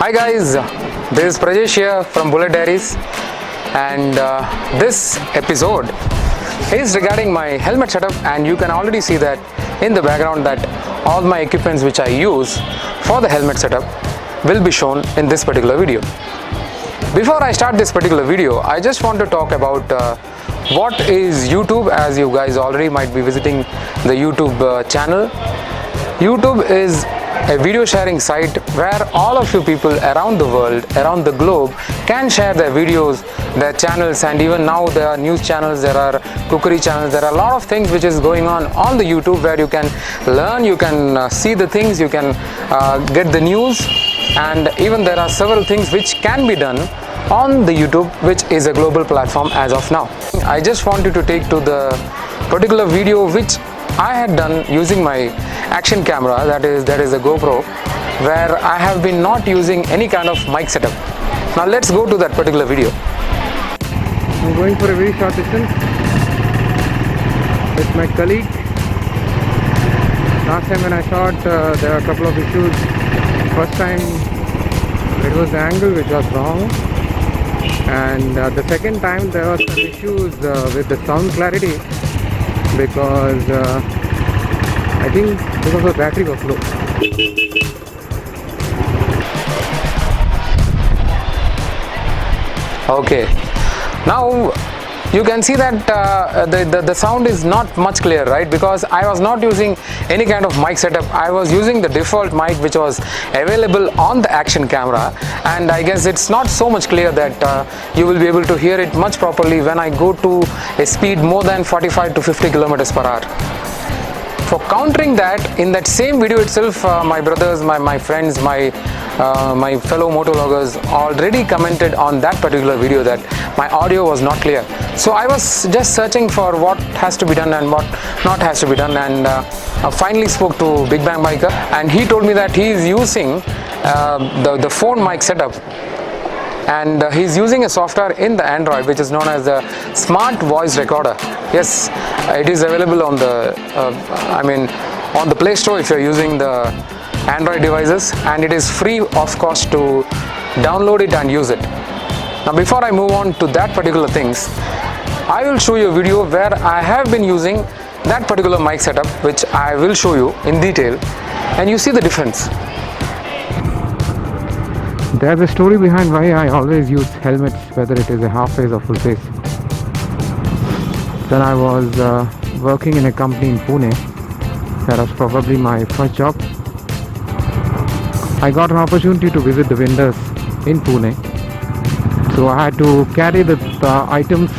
Hi guys, this is Prajesh here from Diaries, and this episode is regarding my helmet setup, and you can already see that in the background that all my equipments which I use for the helmet setup will be shown in this particular video. Before I start this particular video, I just want to talk about what is YouTube, as you guys already might be visiting the YouTube channel. YouTube is a video sharing site where all of you people around the world, around the globe, can share their videos, their channels, and even now there are news channels, there are cookery channels, there are a lot of things which is going on the YouTube where you can learn, you can see the things, you can get the news, and even there are several things which can be done on the YouTube, which is a global platform as of now. I just wanted to take to the particular video which I had done using my action camera, that is a GoPro, where I have been not using any kind of mic setup. Now let's go to that particular video. I'm going for a very short distance with my colleague. Last time when I shot, there were a couple of issues. First time it was the angle which was wrong, and the second time there was some issues with the sound clarity, because I think because the battery was low. Okay, now you can see that the sound is not much clear, right? Because I was not using any kind of mic setup. I was using the default mic which was available on the action camera, and I guess it's not so much clear that you will be able to hear it much properly when I go to a speed more than 45 to 50 kilometers per hour. For countering that, in that same video itself, my brothers, my friends, my fellow motovloggers already commented on that particular video that my audio was not clear. So I was just searching for what has to be done and what not has to be done, and finally spoke to Big Bang Biker, and he told me that he is using the phone mic setup, and he's using a software in the Android which is known as the Smart Voice Recorder. Yes, it is available on the on the Play Store if you're using the Android devices, and it is free of cost to download it and use it. Now before I move on to that particular things, I will show you a video where I have been using that particular mic setup, which I will show you in detail, and you see the difference. There's a story behind why I always use helmets, whether it is a half face or full face. When I was working in a company in Pune, that was probably my first job. I got an opportunity to visit the vendors in Pune, so I had to carry the items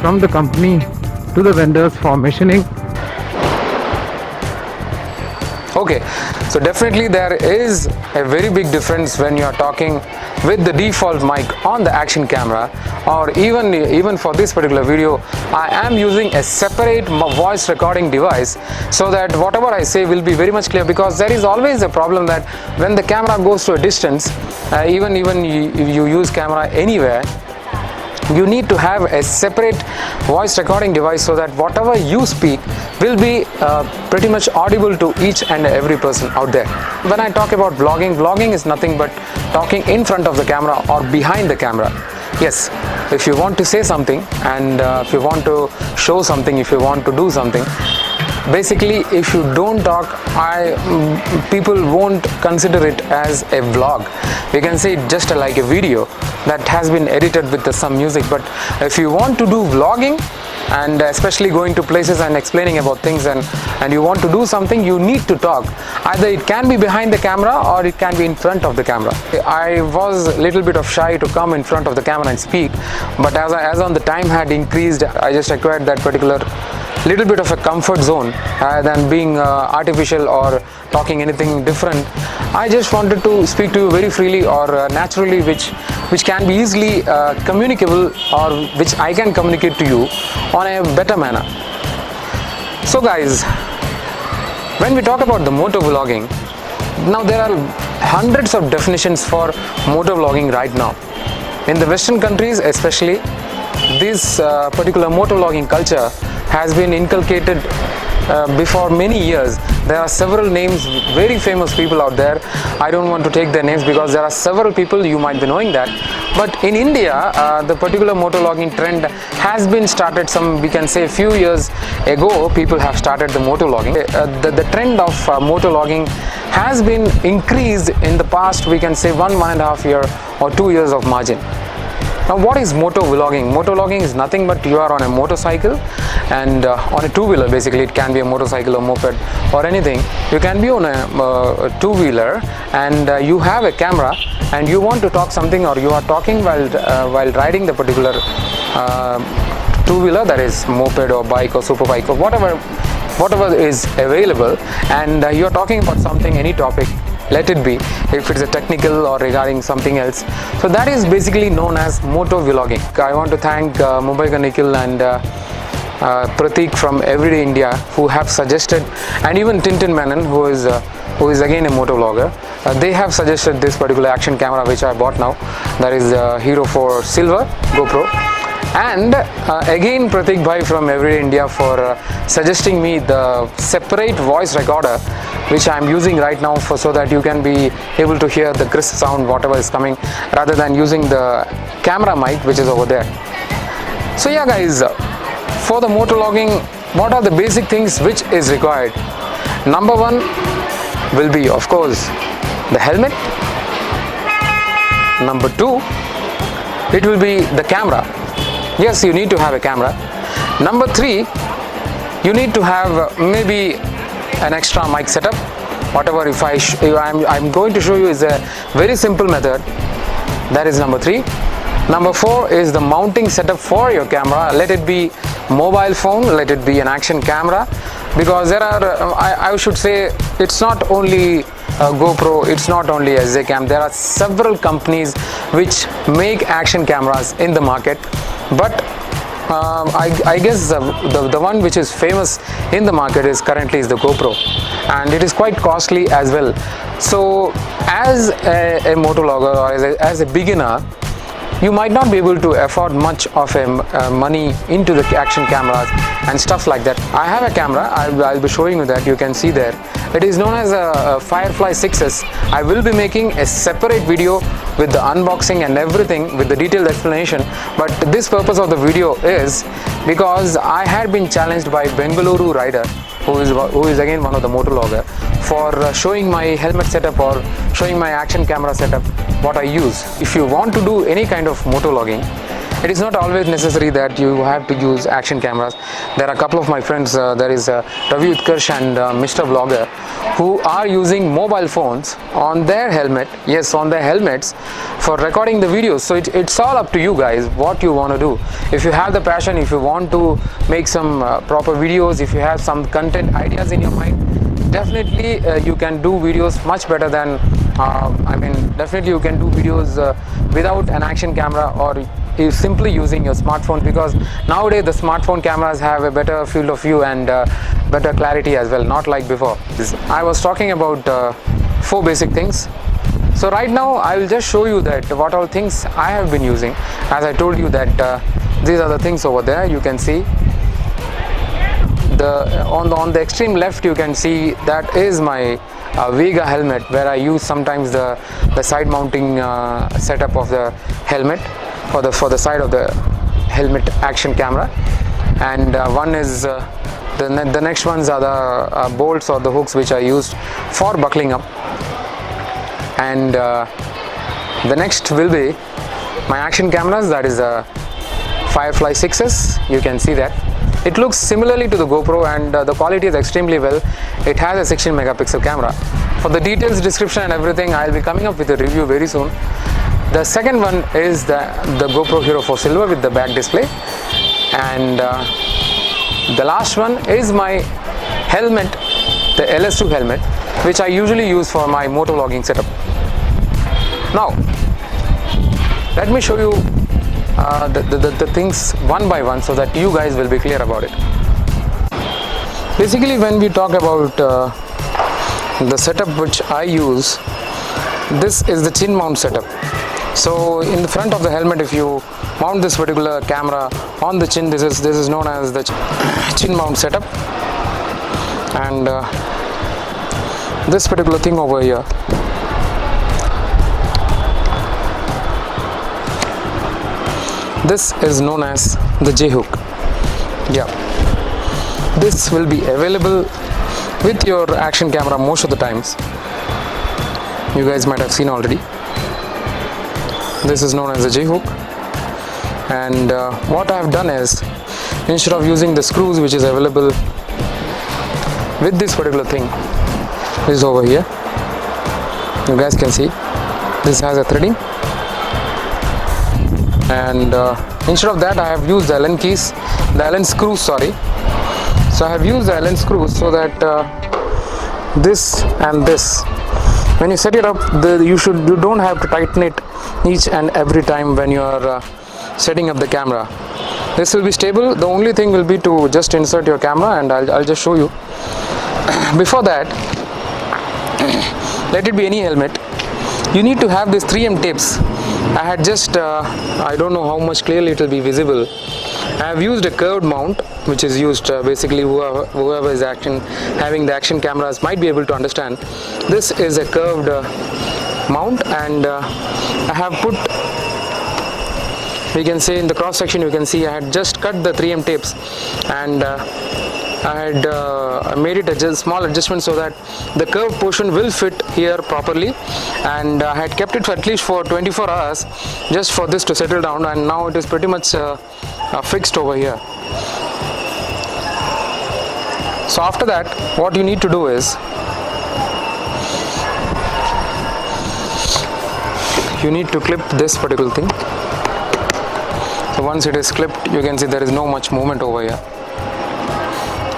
from the company to the vendors for machining. Okay, so definitely there is a very big difference when you are talking with the default mic on the action camera, or even for this particular video I am using a separate voice recording device, so that whatever I say will be very much clear, because there is always a problem that when the camera goes to a distance, even if you use camera anywhere, you need to have a separate voice recording device so that whatever you speak will be pretty much audible to each and every person out there. When I talk about vlogging is nothing but talking in front of the camera or behind the camera. Yes, if you want to say something, and if you want to show something, if you want to do something, basically if you don't talk, people won't consider it as a vlog. We can say it just like a video that has been edited with some music. But if you want to do vlogging, and especially going to places and explaining about things, and you want to do something, you need to talk. Either it can be behind the camera or it can be in front of the camera. I was a little bit of shy to come in front of the camera and speak, but as on the time had increased, I just acquired that particular little bit of a comfort zone than being artificial or talking anything different. I just wanted to speak to you very freely or naturally, which can be easily communicable, or which I can communicate to you on a better manner. So guys, when we talk about the motovlogging, now there are hundreds of definitions for motovlogging right now. In the Western countries especially, this particular motovlogging culture has been inculcated before many years, There are several names, very famous people out there. I don't want to take their names because there are several people, you might be knowing that. But in India, the particular motovlogging trend has been started some, we can say, a few years ago. People have started the motovlogging. The trend of motovlogging has been increased in the past, we can say 1.5 year or 2 years of margin. Now, what is motovlogging? Motovlogging is nothing but you are on a motorcycle and on a two-wheeler. Basically, it can be a motorcycle or moped or anything. You can be on a two-wheeler and you have a camera and you want to talk something, or you are talking while riding the particular two-wheeler, that is moped or bike or super bike or whatever is available, and you are talking about something, any topic, let it be, if it's a technical or regarding something else. So that is basically known as motovlogging. I want to thank Mumbai ka Nikhil and Pratik from Everyday India who have suggested, and even Tintin Menon who is again a motovlogger. They have suggested this particular action camera which I bought now, that is Hero 4 Silver GoPro. And again Pratik Bhai from Everyday India for suggesting me the separate voice recorder which I am using right now, so that you can be able to hear the crisp sound whatever is coming, rather than using the camera mic which is over there. So yeah guys, for the motovlogging, what are the basic things which is required? Number one will be, of course, the helmet. Number two, it will be the camera. Yes, you need to have a camera. Number three, you need to have maybe an extra mic setup. Whatever, if I'm going to show you is a very simple method. That is number three. Number four is the mounting setup for your camera. Let it be mobile phone, let it be an action camera, because there are, I should say, it's not only GoPro, it's not only SJCam. There are several companies which make action cameras in the market, but I guess the one which is famous in the market is currently the GoPro, and it is quite costly as well. So as a motovlogger or as a beginner, you might not be able to afford much of money into the action cameras and stuff like that. I have a camera, I'll be showing you that. You can see there, it is known as a Firefly 6S. I will be making a separate video with the unboxing and everything, with the detailed explanation. But this purpose of the video is because I had been challenged by Bengaluru Rider, who is again one of the motovlogger, for showing my helmet setup or showing my action camera setup, what I use. If you want to do any kind of motovlogging, it is not always necessary that you have to use action cameras. There are a couple of my friends, there is Ravi Utkarsh and Mr. Vlogger, who are using mobile phones on their helmet, yes, on their helmets, for recording the videos. So it's all up to you guys what you want to do. If you have the passion, if you want to make some proper videos, if you have some content ideas in your mind, definitely you can do videos much better than definitely you can do videos without an action camera, or is simply using your smartphone, because nowadays the smartphone cameras have a better field of view and better clarity as well, not like before. I was talking about 4 basic things. So right now I will just show you that what all things I have been using. As I told you that these are the things over there. You can see on the extreme left, you can see that is my Vega helmet, where I use sometimes the side mounting setup of the helmet for the side of the helmet action camera. And one is the next ones are the bolts or the hooks which are used for buckling up. And the next will be my action cameras, that is a Firefly 6S. You can see that it looks similarly to the GoPro, and the quality is extremely well. It has a 16 megapixel camera. For the details, description and everything, I'll be coming up with a review very soon. The second one is the GoPro Hero 4 Silver with the back display, and the last one is my helmet, the LS2 helmet, which I usually use for my motovlogging setup. Now let me show you the things one by one, so that you guys will be clear about it. Basically, when we talk about the setup which I use, this is the chin mount setup. So in the front of the helmet, if you mount this particular camera on the chin, this is known as the chin mount setup. And this particular thing over here. This is known as the J-hook. Yeah, this will be available with your action camera most of the times. You guys might have seen already. This is known as the J-hook, and what I have done is, instead of using the screws which is available with this particular thing, is over here. You guys can see this has a threading, and instead of that I have used the Allen screws, sorry. So I have used the Allen screws so that this and this, when you set it up, you don't have to tighten it each and every time when you are setting up the camera. This will be stable. The only thing will be to just insert your camera, and I'll just show you. Before that, let it be any helmet, you need to have these 3M tapes. I had just I don't know how much clearly it will be visible. I have used a curved mount, which is used basically whoever is having the action cameras might be able to understand. This is a curved mount, and I have put, we can say in the cross section, you can see I had just cut the 3M tapes, and I had made it a small adjustment so that the curved portion will fit here properly, and I had kept it for at least for 24 hours just for this to settle down, and now it is pretty much fixed over here. So after that, what you need to do is, you need to clip this particular thing. So once it is clipped, you can see there is no much movement over here,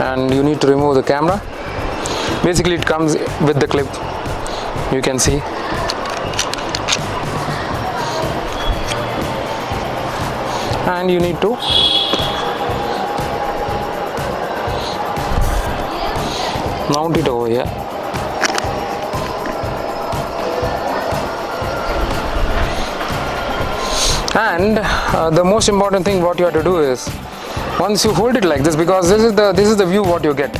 and you need to remove the camera. Basically it comes with the clip, you can see. And you need to mount it over here. And the most important thing what you have to do is, once you hold it like this, because this is the view what you get,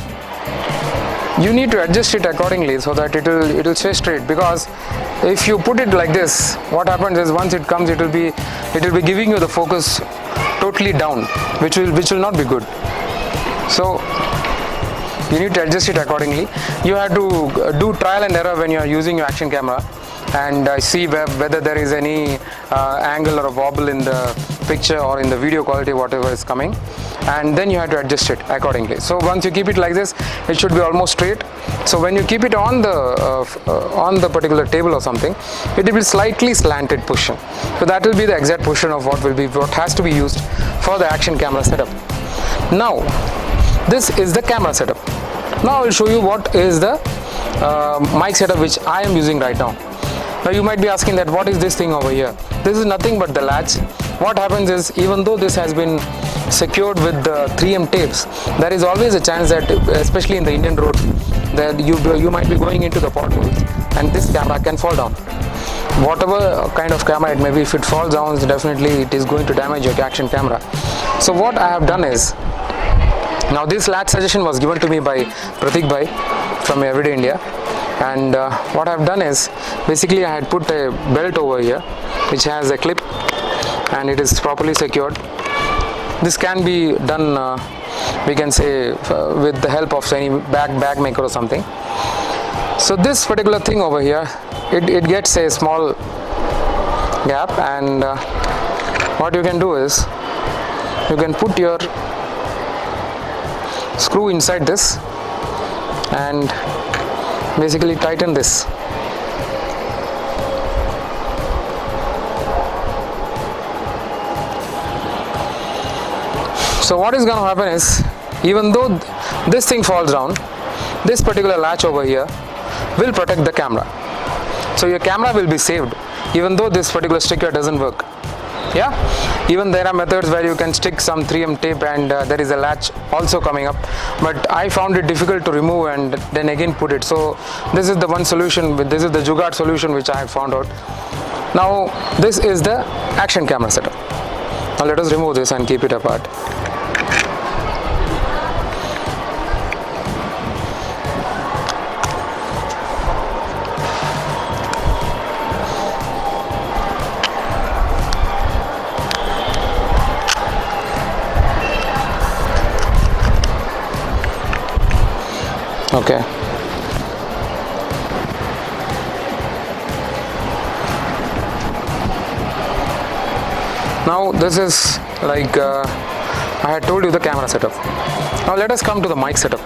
you need to adjust it accordingly so that it will stay straight. Because if you put it like this, what happens is, once it comes, it will be giving you the focus totally down, which will not be good. So you need to adjust it accordingly. You have to do trial and error when you are using your action camera, and see whether there is any angle or a wobble in the picture or in the video quality, whatever is coming, and then you have to adjust it accordingly. So once you keep it like this, it should be almost straight. So when you keep it on the particular table or something, it will be slightly slanted position. So that will be the exact position of what has to be used for the action camera setup. Now this is the camera setup. Now I will show you what is the mic setup which I am using right now. Now you might be asking that what is this thing over here? This is nothing but the latch. What happens is, even though this has been secured with the 3M tapes, there is always a chance that, especially in the Indian road, that you might be going into the potholes and this camera can fall down. Whatever kind of camera it may be, if it falls down, definitely it is going to damage your action camera. So what I have done is, now this latch suggestion was given to me by Pratik Bhai from Everyday India. And what I have done is, basically I had put a belt over here which has a clip, and it is properly secured. This can be done, we can say, with the help of any bag maker or something. So this particular thing over here, it gets a small gap, and what you can do is, you can put your screw inside this and basically tighten this. So what is going to happen is, even though this thing falls down, this particular latch over here will protect the camera. So your camera will be saved, even though this particular sticker doesn't work. Yeah, even there are methods where you can stick some 3M tape and there is a latch also coming up, but I found it difficult to remove and then again put it. So this is the one solution, this is the Jugaad solution which I have found out. Now this is the action camera setup. Now let us remove this and keep it apart. Okay. Now this is like I had told you the camera setup. Now let us come to the mic setup.